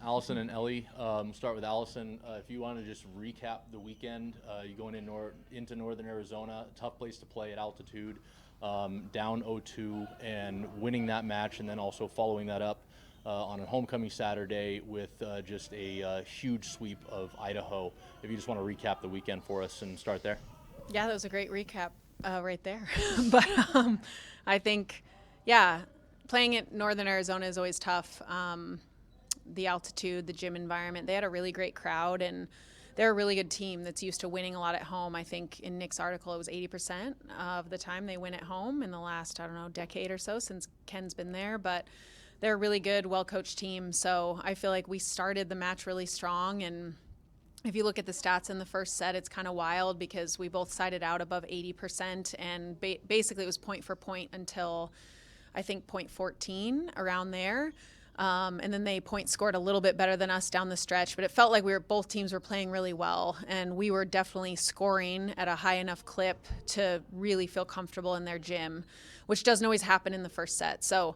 Allison and Ellie, start with Allison. If you want to just recap the weekend, you going into northern Arizona, tough place to play at altitude, down 0-2 and winning that match, and then also following that up on a homecoming Saturday with just a huge sweep of Idaho. If you just want to recap the weekend for us and start there. Yeah, that was a great recap right there. But I think, yeah, playing at Northern Arizona is always tough. The altitude, the gym environment, they had a really great crowd, and they're a really good team that's used to winning a lot at home. I think in Nick's article, it was 80% of the time they win at home in the last, decade or so since Ken's been there. But they're a really good, well-coached team. So I feel like we started the match really strong, and if you look at the stats in the first set, it's kind of wild because we both sided out above 80%, and basically it was point for point until I think point 14, around there. And then they point scored a little bit better than us down the stretch, but it felt like both teams were playing really well, and we were definitely scoring at a high enough clip to really feel comfortable in their gym, which doesn't always happen in the first set. So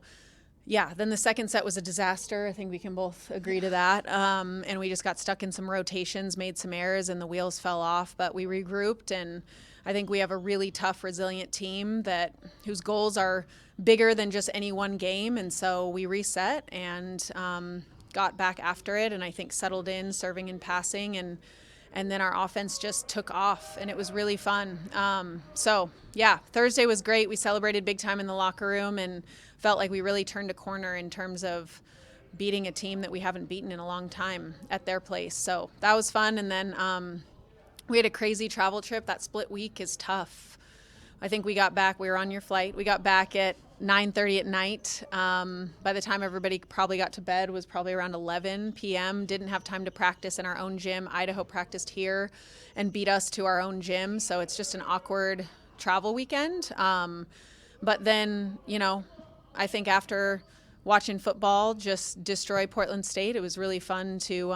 yeah, then the second set was a disaster. I think we can both agree to that. And we just got stuck in some rotations, made some errors, and the wheels fell off. But we regrouped, and I think we have a really tough, resilient team whose goals are bigger than just any one game. And so we reset and got back after it, and I think settled in, serving and passing, and then our offense just took off, and it was really fun. So yeah, Thursday was great. We celebrated big time in the locker room and felt like we really turned a corner in terms of beating a team that we haven't beaten in a long time at their place. So that was fun. And then we had a crazy travel trip. That split week is tough. I think we got back, we were on your flight, we got back at 9:30 at night. By the time everybody probably got to bed, it was probably around 11 p.m. Didn't have time to practice in our own gym. Idaho practiced here and beat us to our own gym. So it's just an awkward travel weekend. But then, I think after watching football just destroy Portland State, it was really fun to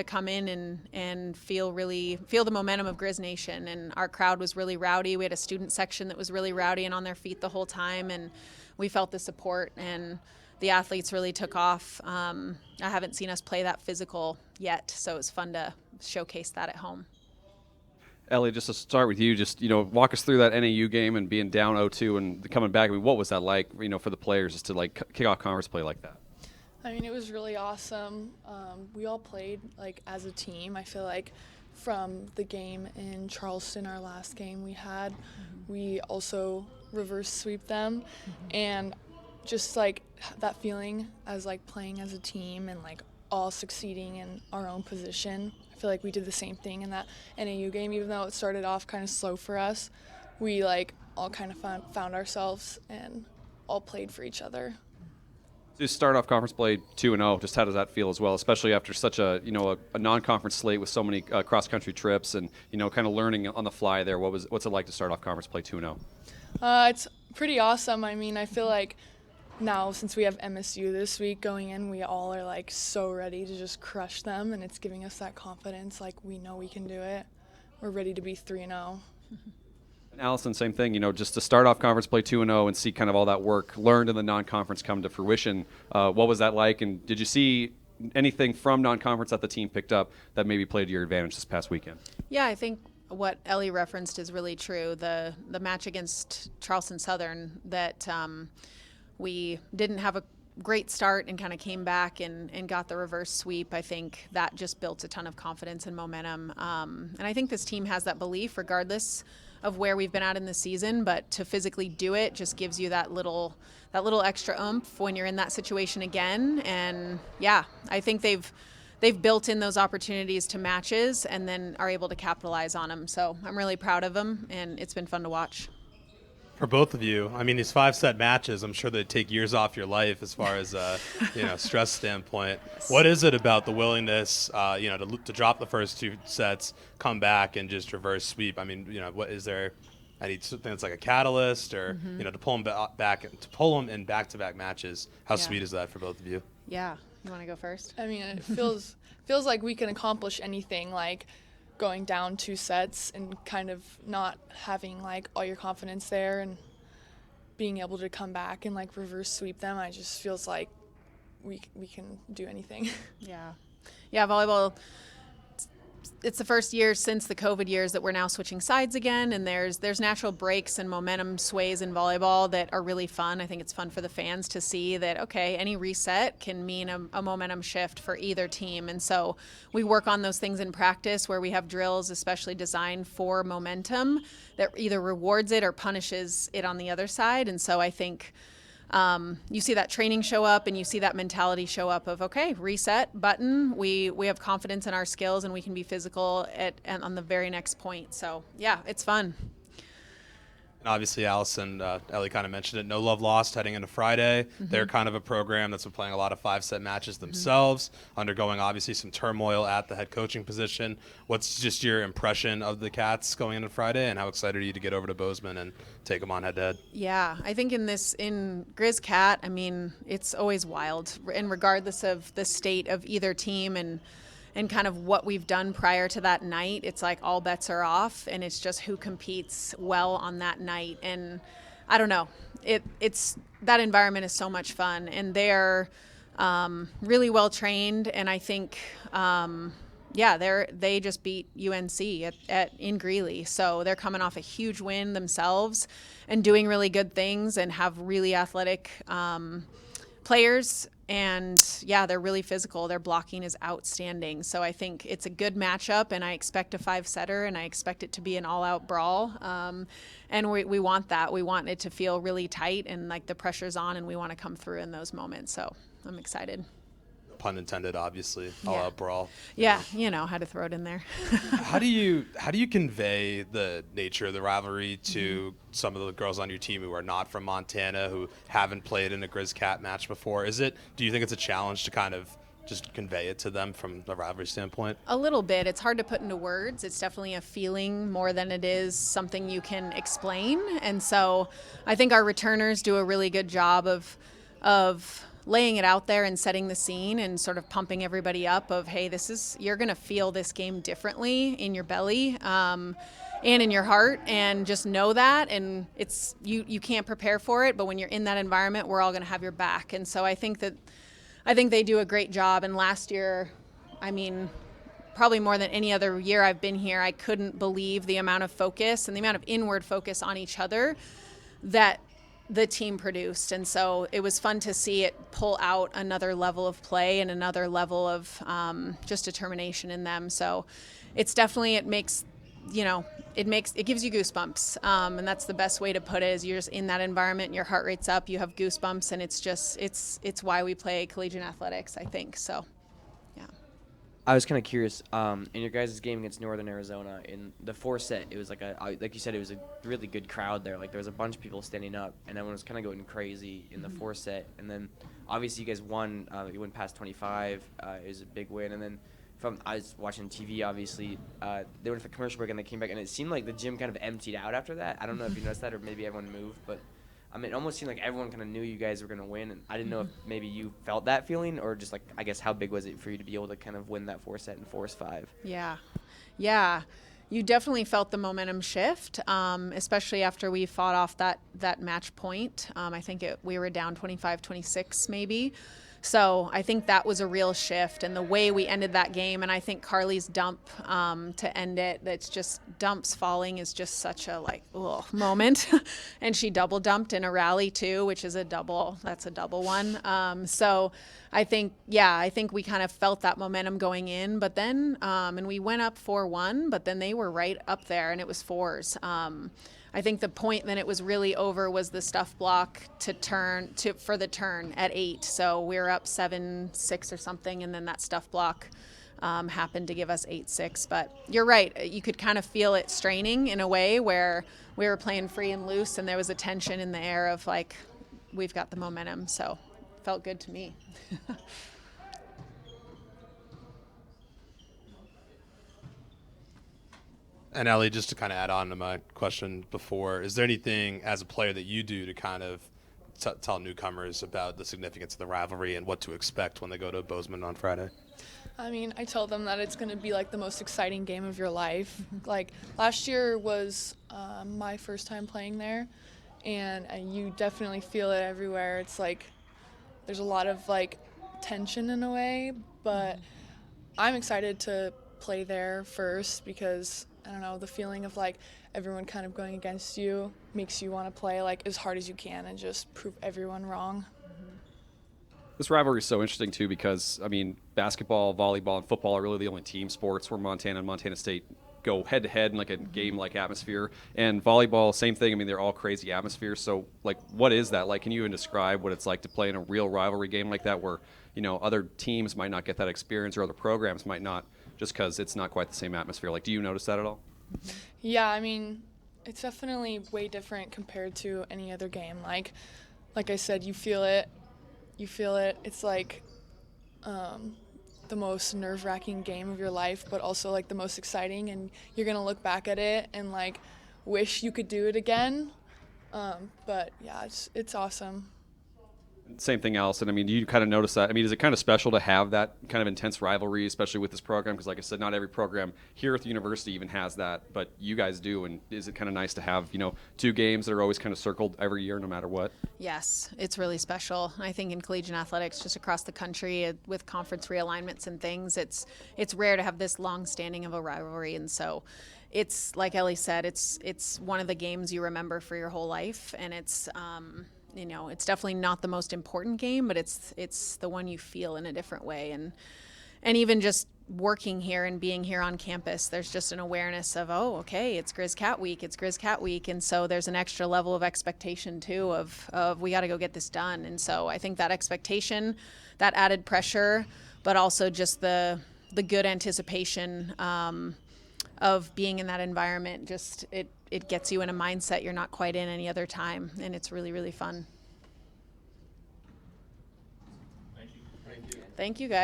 come in and feel the momentum of Griz Nation. And our crowd was really rowdy. We had a student section that was really rowdy and on their feet the whole time, and we felt the support, and the athletes really took off. I haven't seen us play that physical yet, so it was fun to showcase that at home. Ellie, just to start with you, just walk us through that NAU game and being down 0-2 and coming back. I mean, what was that like, for the players just to kick off conference play like that? I mean, it was really awesome. We all played as a team. I feel like from the game in Charleston, our last game we had, we also reverse sweep them, and just that feeling as playing as a team and all succeeding in our own position. I feel like we did the same thing in that NAU game, even though it started off kind of slow for us. We all kind of found ourselves and all played for each other. Just start off conference play 2-0. Just how does that feel as well, especially after such a non-conference slate with so many cross-country trips and kind of learning on the fly there? What's it like to start off conference play 2-0? It's pretty awesome. I mean, I feel like now since we have MSU this week going in, we all are so ready to just crush them, and it's giving us that confidence. We know we can do it. We're ready to be 3-0. Allison, same thing, just to start off conference play 2-0 and see kind of all that work learned in the non-conference come to fruition. What was that like, and did you see anything from non-conference that the team picked up that maybe played to your advantage this past weekend? Yeah, I think what Ellie referenced is really true. The match against Charleston Southern that we didn't have a great start and kind of came back and got the reverse sweep. I think that just built a ton of confidence and momentum. And I think this team has that belief regardless of where we've been at in the season, but to physically do it just gives you that little extra oomph when you're in that situation again. And yeah, I think they've built in those opportunities to matches and then are able to capitalize on them. So I'm really proud of them, and it's been fun to watch. For both of you, I mean, these 5-set matches, I'm sure they take years off your life as far as stress standpoint. What is it about the willingness, to drop the first 2 sets, come back, and just reverse sweep? I mean, what is there? Something that's like a catalyst, or to pull them in back-to-back matches. How sweet is that for both of you? Yeah, you want to go first? I mean, it feels like we can accomplish anything. Going down 2 sets and kind of not having all your confidence there and being able to come back and reverse sweep them, I just feels like we can do anything. Yeah. Yeah, volleyball, it's the first year since the COVID years that we're now switching sides again, and there's natural breaks and momentum sways in volleyball that are really fun. I think it's fun for the fans to see that, okay, any reset can mean a momentum shift for either team. And so we work on those things in practice where we have drills especially designed for momentum that either rewards it or punishes it on the other side. And so I think you see that training show up and you see that mentality show up of, okay, reset button. We have confidence in our skills and we can be physical and on the very next point. So yeah, it's fun. And obviously, Allison, Ellie kind of mentioned it, no love lost heading into Friday. They're kind of a program that's been playing a lot of 5-set matches themselves, undergoing obviously some turmoil at the head coaching position. What's just your impression of the Cats going into Friday, and how excited are you to get over to Bozeman and take them on head-to-head? Yeah, I think in Griz Cat, I mean, it's always wild, and regardless of the state of either team and kind of what we've done prior to that night, it's like all bets are off, and it's just who competes well on that night. And I don't know, it's that environment is so much fun, and they're really well trained, and I think they just beat UNC in Greeley, so they're coming off a huge win themselves and doing really good things and have really athletic players. And yeah, they're really physical. Their blocking is outstanding. So I think it's a good matchup, and I expect a 5-setter, and I expect it to be an all-out brawl. And we want that. We want it to feel really tight and like the pressure's on, and we want to come through in those moments. So I'm excited. Pun intended, obviously, all-out brawl. Yeah, had to throw it in there. How do you convey the nature of the rivalry to some of the girls on your team who are not from Montana, who haven't played in a Griz Cat match before? Do you think it's a challenge to kind of just convey it to them from a rivalry standpoint? A little bit. It's hard to put into words. It's definitely a feeling more than it is something you can explain. And so I think our returners do a really good job of laying it out there and setting the scene and sort of pumping everybody up of, hey, you're going to feel this game differently in your belly and in your heart, and just know that. And it's you can't prepare for it, but when you're in that environment, we're all going to have your back. And so I think they do a great job. And last year, I mean, probably more than any other year I've been here, I couldn't believe the amount of focus and the amount of inward focus on each other that the team produced. And so it was fun to see it pull out another level of play and another level of just determination in them. So it's definitely, it gives you goosebumps. And that's the best way to put it, is you're just in that environment and your heart rate's up, you have goosebumps, and it's why we play collegiate athletics, I think. So I was kind of curious, in your guys' game against Northern Arizona, in the 4-set, it was like you said, it was a really good crowd there. Like, there was a bunch of people standing up, and everyone was kind of going crazy in the 4-set. And then, obviously, you guys won. You went past 25. It was a big win. And then, I was watching TV, obviously. They went for commercial break, and they came back, and it seemed like the gym kind of emptied out after that. I don't know if you noticed that, or maybe everyone moved, but I mean, it almost seemed like everyone kind of knew you guys were going to win, and I didn't know if maybe you felt that feeling, or just, like, I guess, how big was it for you to be able to kind of win that 4-set and force 5? Yeah. You definitely felt the momentum shift, especially after we fought off that match point. I think we were down 25-26 maybe. So I think that was a real shift, and the way we ended that game, and I think Carly's dump to end it, that's just, dumps falling is just such a moment. And she double dumped in a rally too, which is that's a double one. So I think we kind of felt that momentum going in, but then, and we went up 4-1, but then they were right up there, and it was 4s. I think the point then it was really over was the stuff block for the turn at 8. So we were up 7-6 or something, and then that stuff block happened to give us 8-6. But you're right, you could kind of feel it straining in a way where we were playing free and loose, and there was a tension in the air of like, we've got the momentum. So it felt good to me. And Ellie, just to kind of add on to my question before, is there anything as a player that you do to kind of tell newcomers about the significance of the rivalry and what to expect when they go to Bozeman on Friday? I mean, I tell them that it's going to be like the most exciting game of your life. Like, last year was my first time playing there, and you definitely feel it everywhere. It's like there's a lot of like tension in a way, but I'm excited to play there first because I don't know, the feeling of like everyone kind of going against you makes you want to play like as hard as you can and just prove everyone wrong. This rivalry is so interesting too because I mean, basketball, volleyball, and football are really the only team sports where Montana and Montana State go head to head in like a game-like atmosphere. And volleyball, same thing. I mean, they're all crazy atmospheres. So, like, what is that like? Can you even describe what it's like to play in a real rivalry game like that, where other teams might not get that experience, or other programs might not, just because it's not quite the same atmosphere? Like, do you notice that at all? Yeah, I mean, it's definitely way different compared to any other game. Like I said, you feel it. It's like the most nerve-wracking game of your life, but also like the most exciting, and you're gonna look back at it and like wish you could do it again. But yeah, it's awesome. Same thing, Allison. I mean, do you kind of notice that? I mean, is it kind of special to have that kind of intense rivalry, especially with this program? Because, like I said, not every program here at the university even has that, but you guys do. And is it kind of nice to have, two games that are always kind of circled every year, no matter what? Yes, it's really special. I think in collegiate athletics, just across the country, with conference realignments and things, it's rare to have this long standing of a rivalry, and so it's like Ellie said, it's one of the games you remember for your whole life, and it's it's definitely not the most important game, but it's the one you feel in a different way. And even just working here and being here on campus, there's just an awareness of, oh, okay, it's Griz Cat Week, and so there's an extra level of expectation too of we got to go get this done. And so I think that expectation, that added pressure, but also just the good anticipation of being in that environment, just it gets you in a mindset you're not quite in any other time, and it's really, really fun. Thank you. Thank you, guys.